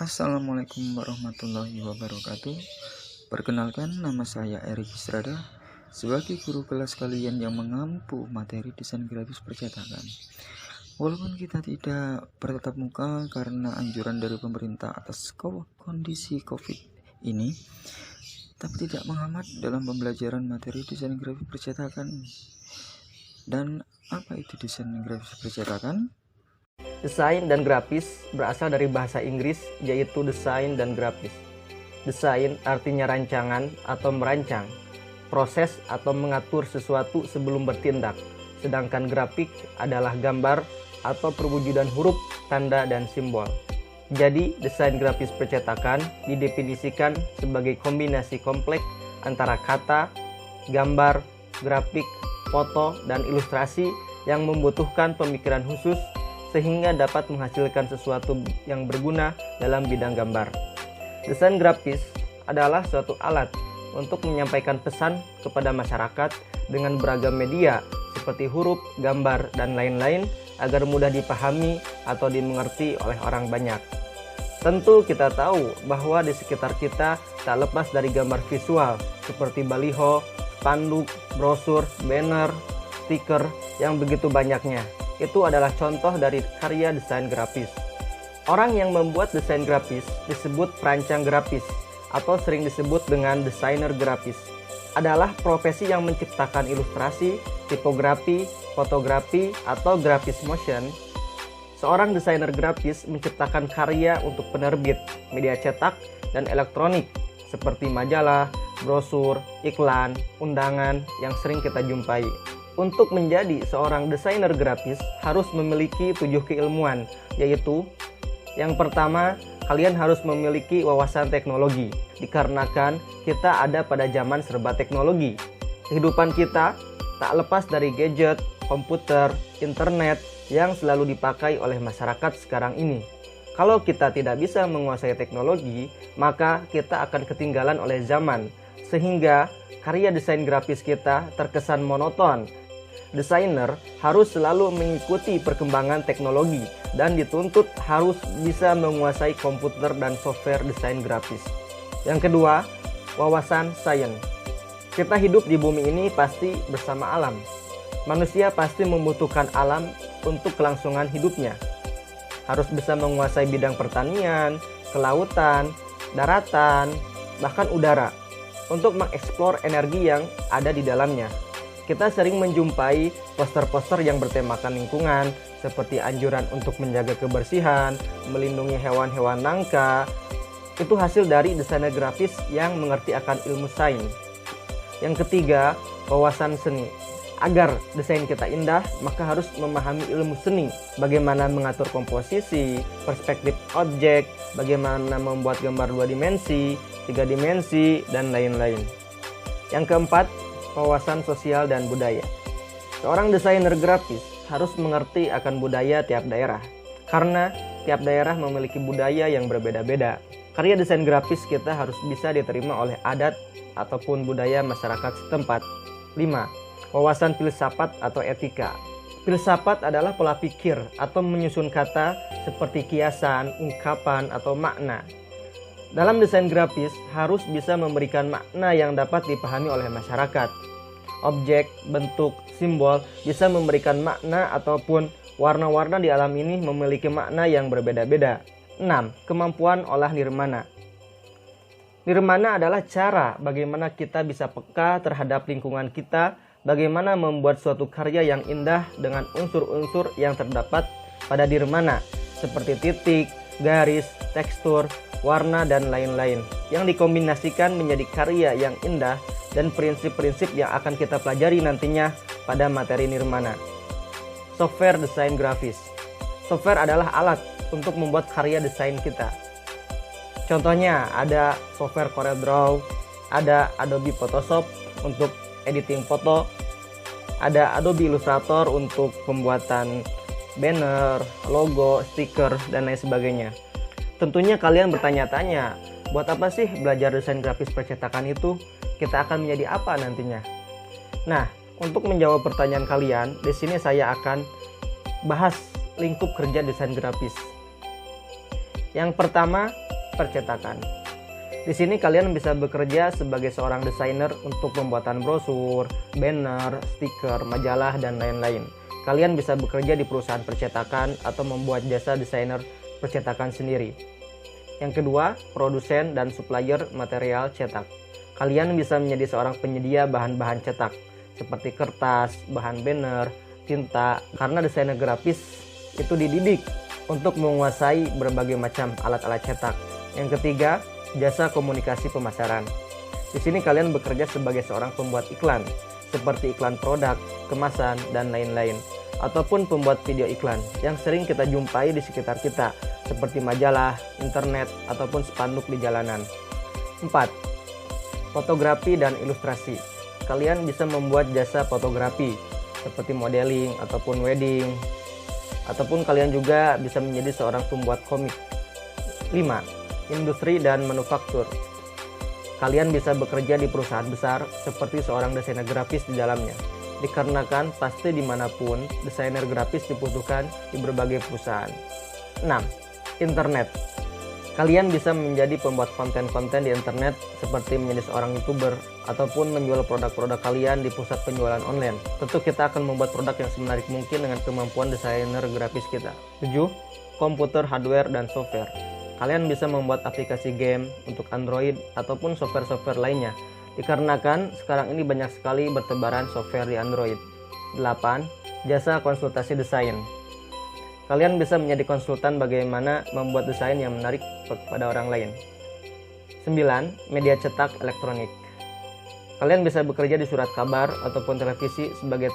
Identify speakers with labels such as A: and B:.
A: Assalamualaikum warahmatullahi wabarakatuh. Perkenalkan, nama saya Erik Israda sebagai guru kelas kalian yang mengampu materi desain grafis percetakan. Walaupun kita tidak bertatap muka karena anjuran dari pemerintah atas kondisi COVID ini, tapi tidak menghambat dalam pembelajaran materi desain grafis percetakan. Dan apa itu desain grafis percetakan?
B: Desain dan grafis berasal dari bahasa Inggris, yaitu desain dan grafis. Desain artinya rancangan atau merancang, proses atau mengatur sesuatu sebelum bertindak. Sedangkan grafik adalah gambar atau perwujudan huruf, tanda, dan simbol. Jadi, desain grafis percetakan didefinisikan sebagai kombinasi kompleks antara kata, gambar, grafik, foto, dan ilustrasi yang membutuhkan pemikiran khusus sehingga dapat menghasilkan sesuatu yang berguna dalam bidang gambar. Desain grafis adalah suatu alat untuk menyampaikan pesan kepada masyarakat dengan beragam media seperti huruf, gambar, dan lain-lain agar mudah dipahami atau dimengerti oleh orang banyak. Tentu kita tahu bahwa di sekitar kita tak lepas dari gambar visual seperti baliho, spanduk, brosur, banner, stiker yang begitu banyaknya. Itu adalah contoh dari karya desain grafis. Orang yang membuat desain grafis disebut perancang grafis atau sering disebut dengan desainer grafis. Adalah profesi yang menciptakan ilustrasi, tipografi, fotografi, atau grafis motion. Seorang desainer grafis menciptakan karya untuk penerbit, media cetak, dan elektronik seperti majalah, brosur, iklan, undangan yang sering kita jumpai. Untuk menjadi seorang desainer grafis harus memiliki 7 keilmuan, yaitu yang pertama, kalian harus memiliki wawasan teknologi, dikarenakan kita ada pada zaman serba teknologi. Kehidupan kita tak lepas dari gadget, komputer, internet yang selalu dipakai oleh masyarakat sekarang ini. Kalau kita tidak bisa menguasai teknologi, maka kita akan ketinggalan oleh zaman, sehingga karya desain grafis kita terkesan monoton. Desainer harus selalu mengikuti perkembangan teknologi dan dituntut harus bisa menguasai komputer dan software desain grafis. Yang kedua, wawasan sains. Kita hidup di bumi ini pasti bersama alam. Manusia pasti membutuhkan alam untuk kelangsungan hidupnya. Harus bisa menguasai bidang pertanian, kelautan, daratan, bahkan udara untuk mengeksplor energi yang ada di dalamnya. Kita sering menjumpai poster-poster yang bertemakan lingkungan, seperti anjuran untuk menjaga kebersihan, melindungi hewan-hewan langka. Itu hasil dari desainer grafis yang mengerti akan ilmu sains. Yang ketiga, wawasan seni. Agar desain kita indah, maka harus memahami ilmu seni, bagaimana mengatur komposisi, perspektif objek, bagaimana membuat gambar 2 dimensi, 3 dimensi, dan lain-lain. Yang keempat, wawasan sosial dan budaya. Seorang desainer grafis harus mengerti akan budaya tiap daerah, karena tiap daerah memiliki budaya yang berbeda-beda. Karya desain grafis kita harus bisa diterima oleh adat ataupun budaya masyarakat setempat. 5. Wawasan filsafat atau etika. Filsafat adalah pola pikir atau menyusun kata seperti kiasan, ungkapan, atau makna. Dalam desain grafis harus bisa memberikan makna yang dapat dipahami oleh masyarakat. Objek, bentuk, simbol bisa memberikan makna ataupun warna-warna di alam ini memiliki makna yang berbeda-beda. 6. Kemampuan olah nirmana. Nirmana adalah cara bagaimana kita bisa peka terhadap lingkungan kita, bagaimana membuat suatu karya yang indah dengan unsur-unsur yang terdapat pada nirmana, seperti titik, garis, tekstur, warna, dan lain-lain, yang dikombinasikan menjadi karya yang indah dan prinsip-prinsip yang akan kita pelajari nantinya pada materi nirmana. Software desain grafis. Software adalah alat untuk membuat karya desain kita. Contohnya ada software CorelDRAW, ada Adobe Photoshop untuk editing foto, ada Adobe Illustrator untuk pembuatan banner, logo, stiker, dan lain sebagainya. Tentunya kalian bertanya-tanya, buat apa sih belajar desain grafis percetakan itu? Kita akan menjadi apa nantinya? Nah, untuk menjawab pertanyaan kalian, di sini saya akan bahas lingkup kerja desain grafis. Yang pertama, percetakan. Di sini kalian bisa bekerja sebagai seorang desainer untuk pembuatan brosur, banner, stiker, majalah, dan lain-lain. Kalian bisa bekerja di perusahaan percetakan atau membuat jasa desainer percetakan sendiri. Yang kedua, produsen dan supplier material cetak. Kalian bisa menjadi seorang penyedia bahan-bahan cetak seperti kertas, bahan banner, tinta, karena desainer grafis itu dididik untuk menguasai berbagai macam alat-alat cetak. Yang ketiga, jasa komunikasi pemasaran. Di sini kalian bekerja sebagai seorang pembuat iklan, seperti iklan produk, kemasan, dan lain-lain, ataupun pembuat video iklan yang sering kita jumpai di sekitar kita, seperti majalah, internet, ataupun spanduk di jalanan. 4. Fotografi dan ilustrasi. Kalian bisa membuat jasa fotografi, seperti modeling ataupun wedding, ataupun kalian juga bisa menjadi seorang pembuat komik. 5. Industri dan manufaktur. Kalian bisa bekerja di perusahaan besar seperti seorang desainer grafis di dalamnya, dikarenakan pasti dimanapun desainer grafis dibutuhkan di berbagai perusahaan. 6. Internet. Kalian bisa menjadi pembuat konten-konten di internet seperti menjadi seorang YouTuber ataupun menjual produk-produk kalian di pusat penjualan online. Tentu kita akan membuat produk yang semenarik mungkin dengan kemampuan desainer grafis kita. 7. Komputer, hardware, dan software. Kalian bisa membuat aplikasi game untuk Android ataupun software-software lainnya, dikarenakan sekarang ini banyak sekali bertebaran software di Android. 8. Jasa konsultasi desain. Kalian bisa menjadi konsultan bagaimana membuat desain yang menarik kepada orang lain. 9. Media cetak elektronik. Kalian bisa bekerja di surat kabar ataupun televisi sebagai